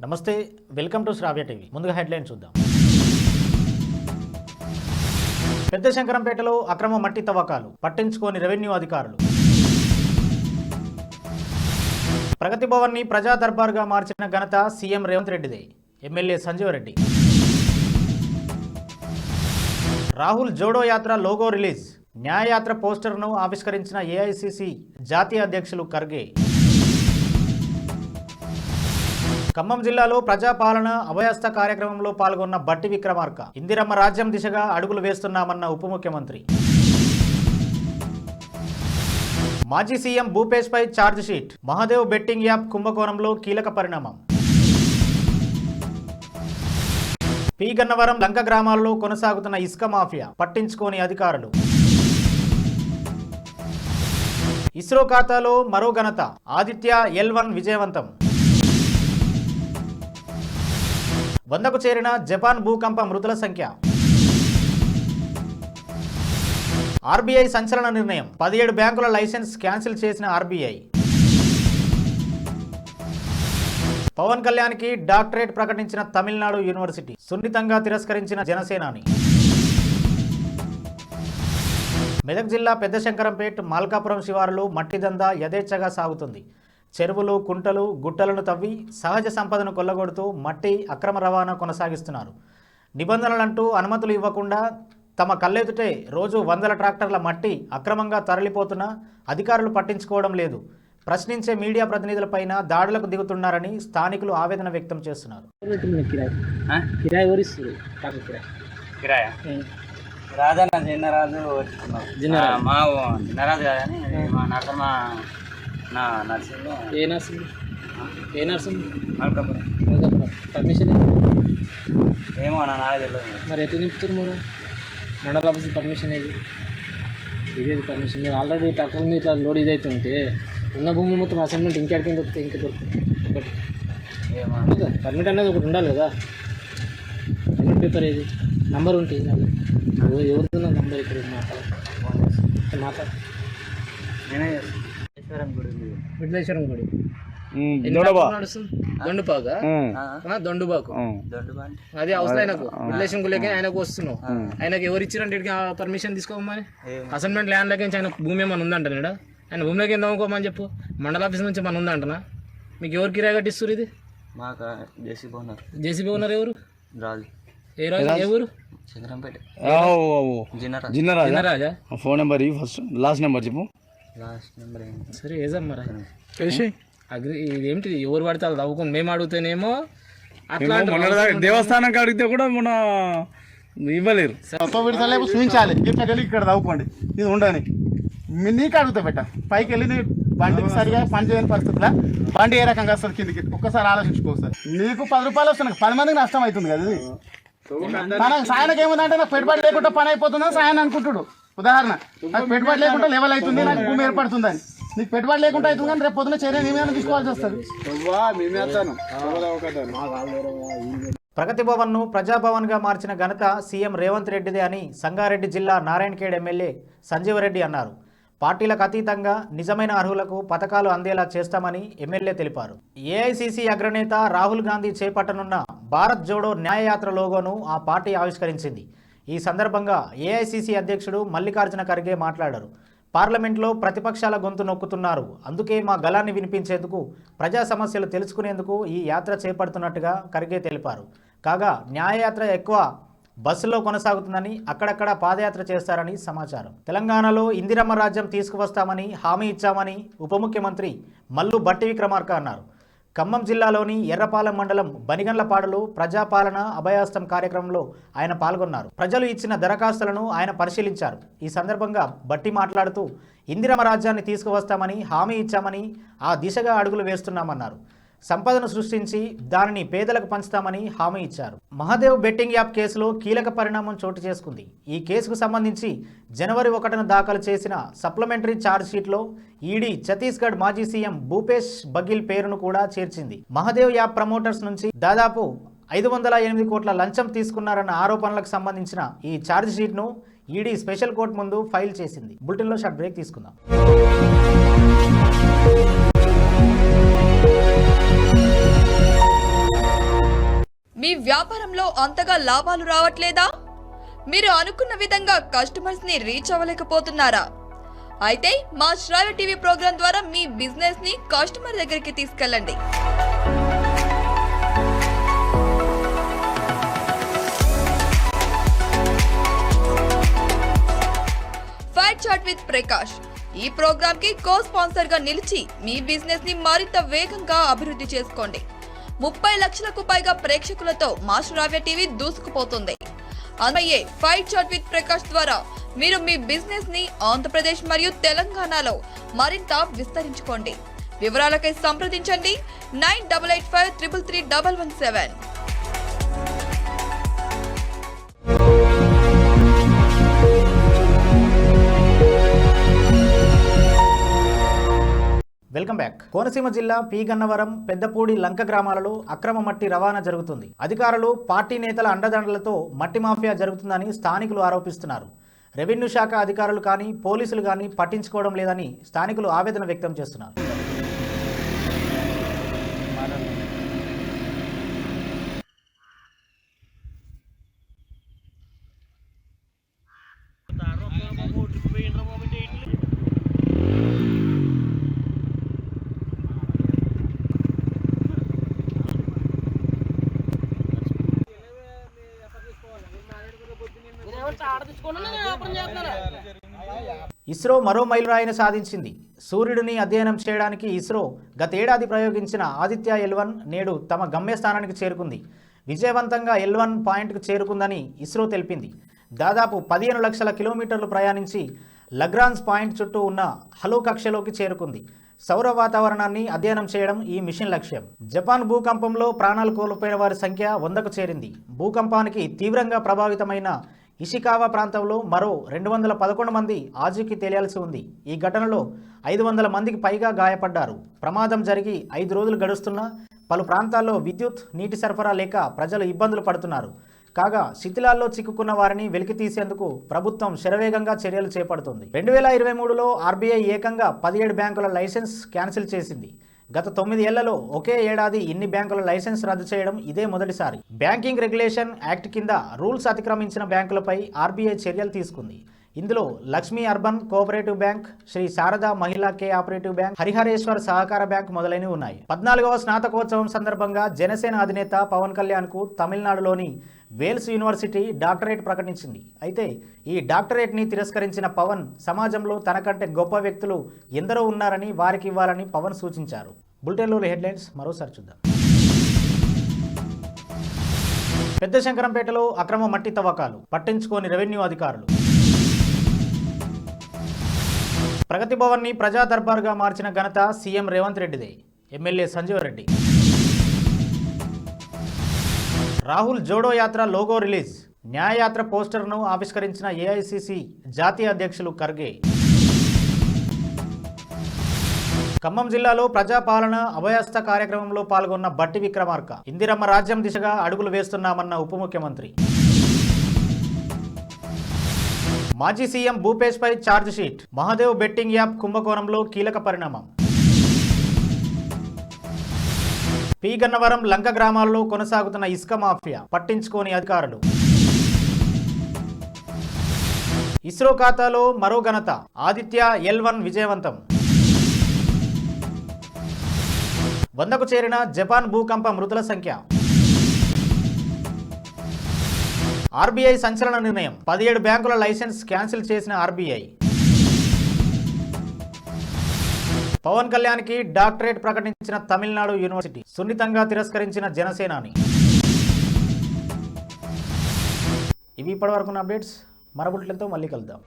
నమస్తే, welcome to Sravya TV. ముందుగా headline చూద్దాం. పెద్ద శంకరంపేటలో అక్రమ మట్టి తవ్వకాలు పట్టించుకోని రెవెన్యూ అధికారులు. ప్రగతి భవన్ని ప్రజా దర్బార్గా మార్చిన ఘనత CM Revanth రెడ్డిదే. MLA Sanjeev Reddy. Rahul Jodo Yatra logo release. Nyay Yatra పోస్టర్ను ఆవిష్కరించిన ఏఐసీసీ జాతీయ అధ్యక్షులు ఖర్గే. ఖమ్మం జిల్లాలో ప్రజాపాలన అభయస్థ కార్యక్రమంలో పాల్గొన్న బట్టి విక్రమార్క. ఇందిరమ్మ రాజ్యం దిశగా అడుగులు వేస్తున్నామన్న ఉప ముఖ్యమంత్రి. మాజీ సీఎం భూపేష్ పై charge sheet. Mahadev betting app కుంభకోణంలో కీలక పరిణామం. పి గన్నవరం లంక గ్రామాల్లో కొనసాగుతున్న ఇసుక మాఫియా పట్టించుకోని అధికారులు. ఇస్రో ఖాతాలో మరో ఘనత. ఆదిత్య L1 విజయవంతం. 100కు చేరిన జపాన్ భూకంప మృతుల సంఖ్య. ఆర్బీఐ సంచలన నిర్ణయం. 17 బ్యాంకుల లైసెన్స్ క్యాన్సిల్ చేసిన ఆర్బీఐ. పవన్ కళ్యాణ్కి డాక్టరేట్ ప్రకటించిన తమిళనాడు యూనివర్సిటీ. సున్నితంగా తిరస్కరించిన జనసేనాని. మెదక్ జిల్లా పెద్ద శంకరంపేట్ మాల్కాపురం శివారులో మట్టి దందా యథేచ్ఛగా సాగుతుంది. చెరువులు, కుంటలు, గుట్టలను తవ్వి సహజ సంపదను కొల్లగొడుతూ మట్టి అక్రమ రవాణా కొనసాగిస్తున్నారు. నిబంధనలంటూ అనుమతులు ఇవ్వకుండా తమ కళ్ళెదుటే రోజు 100 ట్రాక్టర్ల మట్టి అక్రమంగా తరలిపోతున్నా అధికారులు పట్టించుకోవడం లేదు. ప్రశ్నించే మీడియా ప్రతినిధులపైన దాడులకు దిగుతున్నారని స్థానికులు ఆవేదన వ్యక్తం చేస్తున్నారు. పర్మిషన్ ఏమో తెలియదు. మరి ఎట్లా నింపుతారు మీరు? మండల ఆఫీస్ పర్మిషన్ ఇదేది పర్మిషన్? మీరు ఆల్రెడీ ట్రాక్టర్ మీద ఇట్లా లోడ్ ఇదైతుంటే ఉన్న భూమి మొత్తం అసైన్మెంట్ ఇంకెక్కడికి దొరుకుతాయి? ఇంకా దొరుకుతుంది ఒకటి పర్మిట్ అనేది ఒకటి ఉండాలి కదా. పర్మిట్ పేపర్ ఏది నంబర్ ఉంటుంది ఎవరిదో నంబర్ ఇక్కడ మాట్లాడు. విఠలేశ్వరం గుడి దొండుబాకు అది అవసరం ఆయనకు. విఠలేశ్వరం గుడికి ఆయనకు వస్తున్నావు. ఆయనకు ఎవరు ఇచ్చారంటే పర్మిషన్ తీసుకోమని. అసైన్మెంట్ ల్యాండ్ లకి ఆయన భూమి ఏమైనా ఉందంటాడు. ఆయన భూమిలోకి ఎంత అమ్ముకోమని చెప్పు. మండల ఆఫీస్ నుంచి మన ఉందంటనా? మీకు ఎవరు కిరాయి కట్టిస్తారు? ఇది జేసీబీ ఓనర్ ఎవరు? ఏ రాజు? ఏ ఊరు? Jinnaraja. Phone number first last number చెప్పు. సరే ఏజమ్మరా అగ్రి ఇదేంటిది? ఎవరు పడితే అది తవ్వుకుని మేము అడుగుతానేమో అట్లా. దేవస్థానం అడిగితే కూడా మన ఇవ్వలేరు. చూపించాలి ఇక్కడ తవ్వుకోండి ఇది ఉండని నీకు అడుగుతా పెట్ట. పైకి వెళ్ళి నీ బండికి సరిగా పని చేయని పరిస్థితుల్లో బండి ఏ రకంగా వస్తుంది కిందికి ఒక్కసారి ఆలోచించుకోవచ్చు. నీకు 10 రూపాయలు వస్తున్నాయి, 10 మందికి నష్టం అవుతుంది కదా. ఇది మనకు సాయనకి ఏముందంటే నాకు పెట్టుబడి లేకుండా పని అయిపోతుందని సాయన అనుకుంటాడు. ఉదాహరణ, నాకు పెట్టుబడి లేకుండా లెవెల్ అవుతుంది, నాకు భూమి ఏర్పడుతుందని. నీకు పెట్టుబడి లేకుండా అవుతుంది కానీ రేపు పొద్దున చర్య ఏమైనా తీసుకోవాల్సి వస్తుంది. ప్రగతి భవన్ను ప్రజాభవన్గా మార్చిన ఘనత సీఎం రేవంత్ రెడ్డిదే అని సంగారెడ్డి జిల్లా నారాయణఖేడ్ ఎమ్మెల్యే సంజీవ్ రెడ్డి అన్నారు. పార్టీలకు అతీతంగా నిజమైన అర్హులకు పథకాలు అందేలా చేస్తామని ఎమ్మెల్యే తెలిపారు. ఏఐసీసీ అగ్రనేత రాహుల్ గాంధీ చేపట్టనున్న భారత్ జోడో న్యాయయాత్ర లోగోను ఆ పార్టీ ఆవిష్కరించింది. ఈ సందర్భంగా ఏఐసీసీ అధ్యక్షుడు మల్లికార్జున ఖర్గే మాట్లాడారు. పార్లమెంట్లో ప్రతిపక్షాల గొంతు నొక్కుతున్నారు, అందుకే మా గళాన్ని వినిపించేందుకు, ప్రజా సమస్యలు తెలుసుకునేందుకు ఈ యాత్ర చేపడుతున్నట్టుగా ఖర్గే తెలిపారు. కాగా న్యాయయాత్ర ఎక్కువ బస్సులో కొనసాగుతుందని, అక్కడక్కడ పాదయాత్ర చేస్తారని సమాచారం. తెలంగాణలో ఇందిరమ్మ రాజ్యం తీసుకువస్తామని హామీ ఇచ్చామని ఉప ముఖ్యమంత్రి మల్లు బట్టి విక్రమార్క అన్నారు. ఖమ్మం జిల్లాలోని ఎర్రపాలెం మండలం బనిగండ్లపాడులో ప్రజాపాలన అభయహస్తం కార్యక్రమంలో ఆయన పాల్గొన్నారు. ప్రజలు ఇచ్చిన దరఖాస్తులను ఆయన పరిశీలించారు. ఈ సందర్భంగా బట్టి మాట్లాడుతూ ఇందిరమ్మ రాజ్యాన్ని తీసుకువస్తామని హామీ ఇచ్చామని, ఆ దిశగా అడుగులు వేస్తున్నామన్నారు. సంపదను సృష్టించి దానిని పేదలకు పంచుతామని హామీ ఇచ్చారు. మహాదేవ్ బెట్టింగ్ యాప్ కేసులో కీలక పరిణామం చోటు చేసుకుంది. ఈ కేసుకు సంబంధించి జనవరి 1న దాఖలు చేసిన సప్లిమెంటరీ ఛార్జ్ షీట్లో ఈడీ ఛత్తీస్గఢ్ మాజీ సీఎం భూపేష్ బఘెల్ పేరును కూడా చేర్చింది. మహాదేవ్ యాప్ ప్రమోటర్స్ నుంచి దాదాపు 508 కోట్ల లంచం తీసుకున్నారన్న ఆరోపణలకు సంబంధించిన ఈ ఛార్జ్ షీట్ను ఈడీ స్పెషల్ కోర్టు ముందు ఫైల్ చేసింది. బులెటిన్లో షార్ట్ బ్రేక్ తీసుకుందాం. అంతగా లాభాలు రావట్లేదా? మీరు అనుకున్న విధంగా కస్టమర్స్ ని రీచ్ అవ్వలేకపోతున్నారా? అయితే మా శ్రావ్య టీవీ ప్రోగ్రాం ద్వారా మీ బిజినెస్ ని కస్టమర్ దగ్గరికి తీసుకెళ్ళండి. ఫైట్ చాట్ విత్ ప్రకాష్ ఈ ప్రోగ్రామ్ కి కో స్పాన్సర్ గా నిలిచి మీ బిజినెస్ ని మరింత వేగంగా అభివృద్ధి చేసుకోండి. 30 లక్షలకు పైగా ప్రేక్షకులతో మా శ్రావ్య టీవీ దూసుకుపోతుంది. అందుకే ఫైట్ చాట్ విత్ ప్రకాష్ ద్వారా మీరు మీ బిజినెస్ ని ఆంధ్రప్రదేశ్ మరియు తెలంగాణలో మరింత విస్తరించుకోండి. వివరాలకై సంప్రదించండి 9885333117. Welcome back. కోనసీమ జిల్లా పి గన్నవరం, పెద్దపూడి, లంక గ్రామాలలో అక్రమ మట్టి రవాణా జరుగుతుంది. అధికారులు, పార్టీ నేతల అండదండలతో మట్టి మాఫియా జరుగుతుందని స్థానికులు ఆరోపిస్తున్నారు. రెవెన్యూ శాఖ అధికారులు కానీ పోలీసులు కానీ పట్టించుకోవడం లేదని స్థానికులు ఆవేదన వ్యక్తం చేస్తున్నారు. ఇస్రో మరో మైలురాయిని సాధించింది. సూర్యుడిని అధ్యయనం చేయడానికి ఇస్రో గతేడాది ప్రయోగించిన ఆదిత్య L1 నేడు తమ గమ్యస్థానానికి చేరుకుంది. విజయవంతంగా L1 పాయింట్కు చేరుకుందని ఇస్రో తెలిపింది. దాదాపు 15 లక్షల కిలోమీటర్లు ప్రయాణించి లగ్రాన్స్ పాయింట్ చుట్టూ ఉన్న హలో కక్షలోకి చేరుకుంది. సౌర వాతావరణాన్ని అధ్యయనం చేయడం ఈ మిషన్ లక్ష్యం. జపాన్ భూకంపంలో ప్రాణాలు కోల్పోయిన వారి సంఖ్య 100కు చేరింది. భూకంపానికి తీవ్రంగా ప్రభావితమైన ఇషికావా ప్రాంతంలో మరో 211 మంది ఆచూకీ తేలియాల్సి ఉంది. ఈ ఘటనలో 500 మందికి పైగా గాయపడ్డారు. ప్రమాదం జరిగి 5 రోజులు గడుస్తున్నా పలు ప్రాంతాల్లో విద్యుత్, నీటి సరఫరా లేక ప్రజలు ఇబ్బందులు పడుతున్నారు. కాగా శిథిలాల్లో చిక్కుకున్న వారిని వెలికి తీసేందుకు ప్రభుత్వం శరవేగంగా చర్యలు చేపడుతుంది. 2023లో ఆర్బీఐ ఏకంగా 17 బ్యాంకుల లైసెన్స్ క్యాన్సిల్ చేసింది. గత 9 ఏళ్లలో ఒకే ఏడాది ఇన్ని బ్యాంకుల లైసెన్స్ రద్దు చేయడం ఇదే మొదటిసారి. బ్యాంకింగ్ రెగ్యులేషన్ యాక్ట్ కింద రూల్స్ అతిక్రమించిన బ్యాంకులపై ఆర్బీఐ చర్యలు తీసుకుంది. ఇందులో Lakshmi urban cooperative bank, Shri Sharada Mahila cooperative bank, Harihareshwar సహకార బ్యాంక్ మొదలైనవి ఉన్నాయి. 14వ స్నాతకోత్సవం సందర్భంగా జనసేన అధినేత పవన్ కళ్యాణ్కు తమిళనాడులోని వేల్స్ యూనివర్సిటీ డాక్టరేట్ ప్రకటించింది. అయితే ఈ డాక్టరేట్ని తిరస్కరించిన పవన్ సమాజంలో తనకంటే గొప్ప వ్యక్తులు ఎందరో ఉన్నారని వారికి ఇవ్వాలని పవన్ సూచించారు. బులెటిన్లోని హెడ్లైన్స్ మరోసారి చూద్దాం. పెద్ద శంకరంపేటలో అక్రమ మట్టి తవ్వకాలు, పట్టించుకోని రెవెన్యూ అధికారులు. ప్రగతి భవన్ని ప్రజా దర్బార్గా మార్చిన ఘనత CM Revanth రెడ్డిదే. MLA Sanjeev Reddy. Rahul Jodo Yatra logo release, Nyay Yatra పోస్టర్ను ఆవిష్కరించిన ఏఐసిసి జాతీయ అధ్యక్షులు ఖర్గే. ఖమ్మం జిల్లాలో ప్రజాపాలన అభయస్థ కార్యక్రమంలో పాల్గొన్న బట్టి విక్రమార్క. ఇందిరమ్మ రాజ్యం దిశగా అడుగులు వేస్తున్నామన్న ఉప ముఖ్యమంత్రి. మాజీ సీఎం భూపేష్ పై charge sheet, Mahadev betting app కుంభకోణంలో కీలక పరిణామం. పి గన్నవరం, లంక గ్రామాల్లో కొనసాగుతున్న ఇసుక మాఫియా, పట్టించుకోని అధికారులు. ఇస్రో ఖాతాలో మరో ఘనత, ఆదిత్య L1 విజయవంతం. 100కు చేరిన జపాన్ భూకంప మృతుల సంఖ్య. ఆర్బీఐ సంచలన నిర్ణయం, 17 బ్యాంకుల లైసెన్స్ క్యాన్సిల్ చేసిన ఆర్బీఐ. పవన్ కళ్యాణ్కి డాక్టరేట్ ప్రకటించిన తమిళనాడు యూనివర్సిటీ, సున్నితంగా తిరస్కరించిన జనసేనాని. ఇవి ఇప్పటివరకున్న అప్డేట్స్. మరో బులెటిన్తో మళ్ళీ కలుద్దాం.